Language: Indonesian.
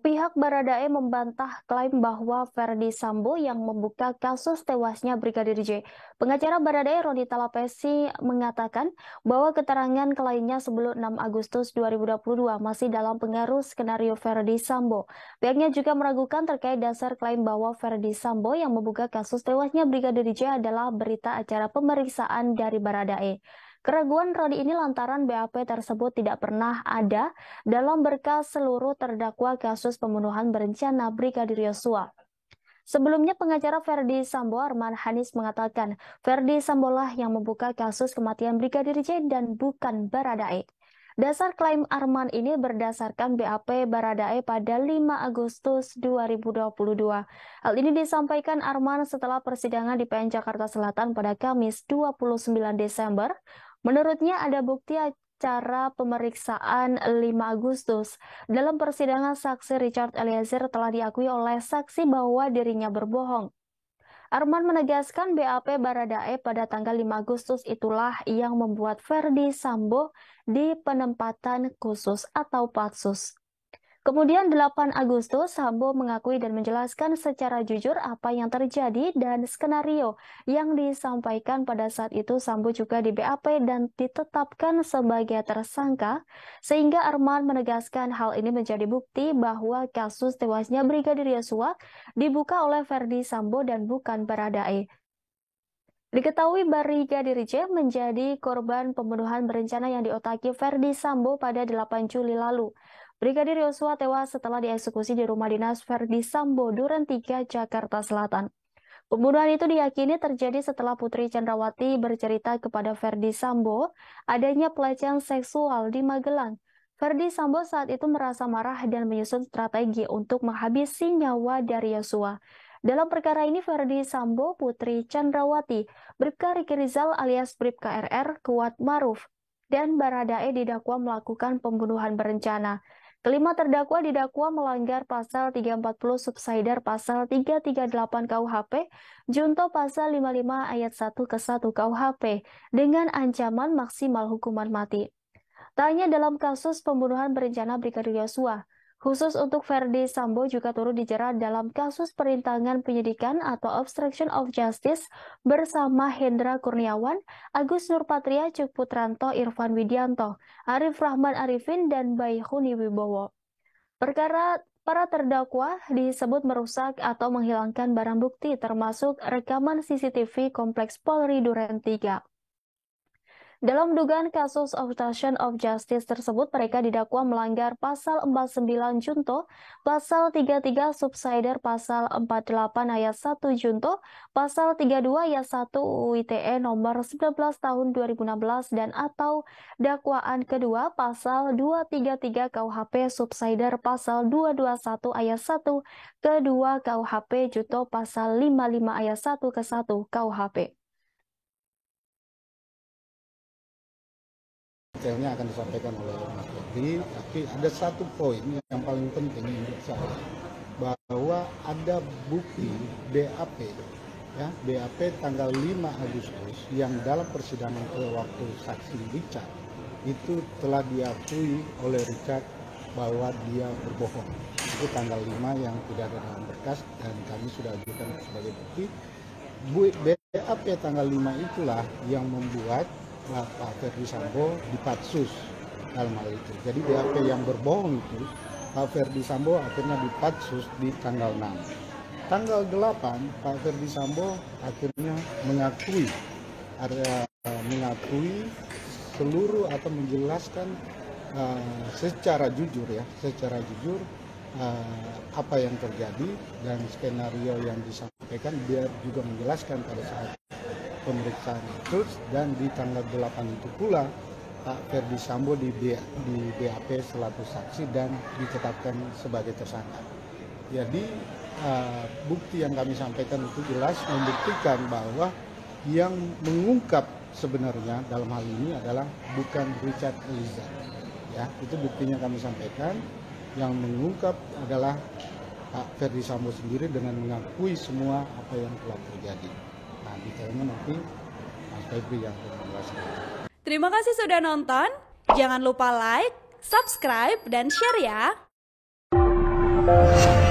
Pihak Baradae membantah klaim bahwa Ferdy Sambo yang membuka kasus tewasnya Brigadir J. Pengacara Baradae Roni Talapesi mengatakan bahwa keterangan kliennya sebelum 6 Agustus 2022 masih dalam pengaruh skenario Ferdy Sambo. Pihaknya juga meragukan terkait dasar klaim bahwa Ferdy Sambo yang membuka kasus tewasnya Brigadir J adalah berita acara pemeriksaan dari Baradae. Keraguan Roni ini lantaran BAP tersebut tidak pernah ada dalam berkas seluruh terdakwa kasus pembunuhan berencana Brigadir Yosua. Sebelumnya pengacara Ferdy Sambo Arman Hanis mengatakan Ferdy Sambolah yang membuka kasus kematian Brigadir J dan bukan Baradae. Dasar klaim Arman ini berdasarkan BAP Baradae pada 5 Agustus 2022. Hal ini disampaikan Arman setelah persidangan di PN Jakarta Selatan pada Kamis 29 Desember. Menurutnya ada bukti acara pemeriksaan 5 Agustus. Dalam persidangan, saksi Richard Eliezer telah diakui oleh saksi bahwa dirinya berbohong. Arman menegaskan BAP Baradae pada tanggal 5 Agustus itulah yang membuat Ferdy Sambo di penempatan khusus atau patsus. Kemudian 8 Agustus, Sambo mengakui dan menjelaskan secara jujur apa yang terjadi dan skenario yang disampaikan pada saat itu. Sambo juga di BAP dan ditetapkan sebagai tersangka, sehingga Arman menegaskan hal ini menjadi bukti bahwa kasus tewasnya Brigadir Yosua dibuka oleh Ferdy Sambo dan bukan Baradae. Diketahui Brigadir J menjadi korban pembunuhan berencana yang diotaki Ferdy Sambo pada 8 Juli lalu. Brigadir Yosua tewas setelah dieksekusi di rumah dinas Ferdy Sambo, Duren 3, Jakarta Selatan. Pembunuhan itu diyakini terjadi setelah Putri Chandrawati bercerita kepada Ferdy Sambo adanya pelecehan seksual di Magelang. Ferdy Sambo saat itu merasa marah dan menyusun strategi untuk menghabisi nyawa dari Yosua. Dalam perkara ini, Ferdy Sambo, Putri Chandrawati, Bribka Riki Rizal alias Bribka RR, Kuat Maruf, dan Baradae didakwa melakukan pembunuhan berencana. Kelima terdakwa didakwa melanggar pasal 340 subsider pasal 338 KUHP, junto pasal 55 ayat 1 ke 1 KUHP, dengan ancaman maksimal hukuman mati. Tak hanya dalam kasus pembunuhan berencana Brigadir Yosua, khusus untuk Ferdy Sambo juga turut dijerat dalam kasus perintangan penyidikan atau obstruction of justice bersama Hendra Kurniawan, Agus Nurpatria, Cuk Putranto, Irfan Widianto, Arif Rahman Arifin, dan Baihuni Wibowo. Perkara para terdakwa disebut merusak atau menghilangkan barang bukti termasuk rekaman CCTV Kompleks Polri Duren 3. Dalam dugaan kasus obstruction of justice tersebut, mereka didakwa melanggar pasal 49 junto, pasal 33 subsider, pasal 48 ayat 1 junto, pasal 32 ayat 1 UU ITE nomor 19 tahun 2016 dan atau dakwaan kedua pasal 233 KUHP subsider, pasal 221 ayat 1 kedua KUHP junto, pasal 55 ayat 1 ke 1 KUHP. Detailnya akan disampaikan oleh Mas Ferdy, tapi ada satu poin yang paling penting menurut saya, bahwa ada bukti BAP, ya, BAP tanggal 5 Agustus yang dalam persidangan ke waktu saksi Richard itu telah diakui oleh Richard bahwa dia berbohong. Itu tanggal 5 yang tidak ada dalam berkas dan kami sudah ajukan sebagai bukti. BAP tanggal 5 itulah yang membuat Pak Ferdy Sambo dipatsus dalam hal itu. Jadi BAP yang berbohong itu, Pak Ferdy Sambo akhirnya dipatsus di tanggal 6. Tanggal 8, Pak Ferdy Sambo akhirnya mengakui seluruh atau menjelaskan secara jujur apa yang terjadi dan skenario yang disampaikan. Dia juga menjelaskan pada saat pemeriksaan itu, dan di tanggal 8 itu pula Pak Ferdy Sambo di BAP selaku saksi dan ditetapkan sebagai tersangka. Jadi bukti yang kami sampaikan itu jelas membuktikan bahwa yang mengungkap sebenarnya dalam hal ini adalah bukan Richard Eliezer. Ya, itu buktinya kami sampaikan. Yang mengungkap adalah Pak Ferdy Sambo sendiri dengan mengakui semua apa yang telah terjadi. Nah, detailnya nanti Mas Febri yang akan menjelaskan. Terima kasih sudah nonton. Jangan lupa like, subscribe, dan share ya. Indonesia.